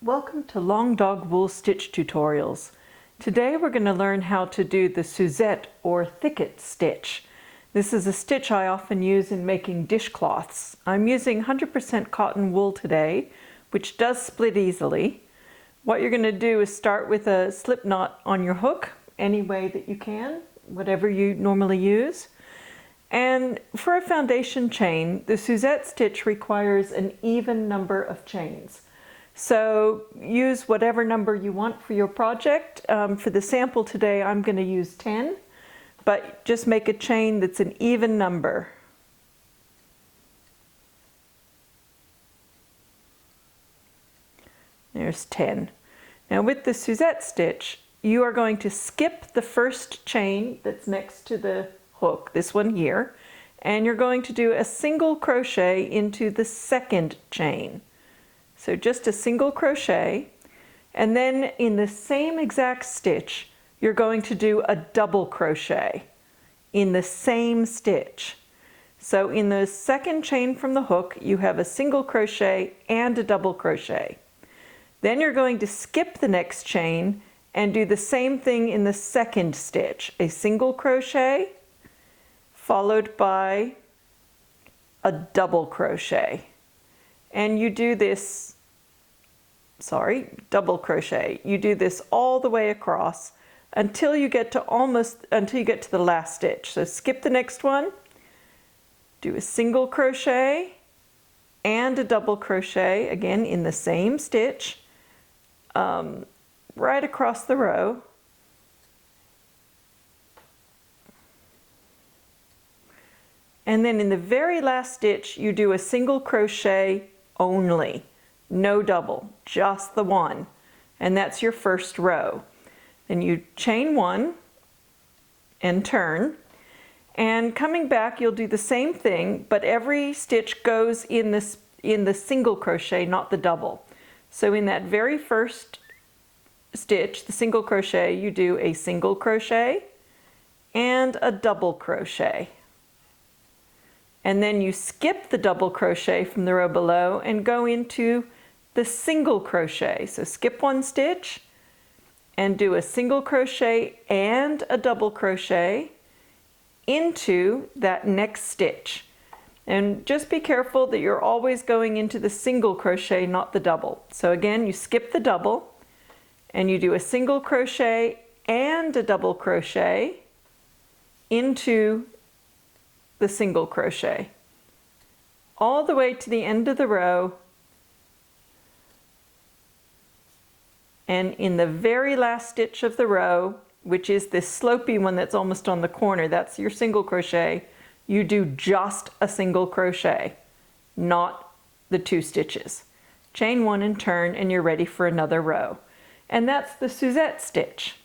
Welcome to Long Dog Wool Stitch Tutorials. Today we're going to learn how to do the Suzette or Thicket stitch. This is a stitch I often use in making dishcloths. I'm using 100% cotton wool today, which does split easily. What you're going to do is start with a slip knot on your hook, any way that you can, whatever you normally use. And for a foundation chain, the Suzette stitch requires an even number of chains. So use whatever number you want for your project. For the sample today, I'm going to use 10, but just make a chain that's an even number. There's 10. Now with the Suzette stitch, you are going to skip the first chain that's next to the hook, this one here, and you're going to do a single crochet into the second chain. So just a single crochet, and then in the same exact stitch, you're going to do a double crochet in the same stitch. So in the second chain from the hook, you have a single crochet and a double crochet. Then you're going to skip the next chain and do the same thing in the second stitch, a single crochet followed by a double crochet. And you do this, double crochet. You do this all the way across until you get to the last stitch. So skip the next one, do a single crochet and a double crochet, again in the same stitch, right across the row. And then in the very last stitch, you do a single crochet only, no double, just the one. And that's your first row. Then you chain one and turn. And coming back, you'll do the same thing, but every stitch goes in the single crochet, not the double. So in that very first stitch, the single crochet, you do a single crochet and a double crochet. And then you skip the double crochet from the row below and go into the single crochet. So skip one stitch and do a single crochet and a double crochet into that next stitch. And just be careful that you're always going into the single crochet, not the double. So again, you skip the double and you do a single crochet and a double crochet into the single crochet all the way to the end of the row, and in the very last stitch of the row, which is this slopey one that's almost on the corner, that's your single crochet, you do just a single crochet, not the two stitches. Chain one and turn, and you're ready for another row. And that's the Suzette stitch.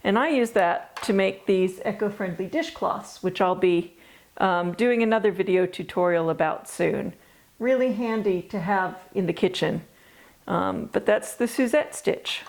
And I use that to make these eco-friendly dishcloths, which I'll be doing another video tutorial about soon. Really handy to have in the kitchen. But that's the Suzette stitch.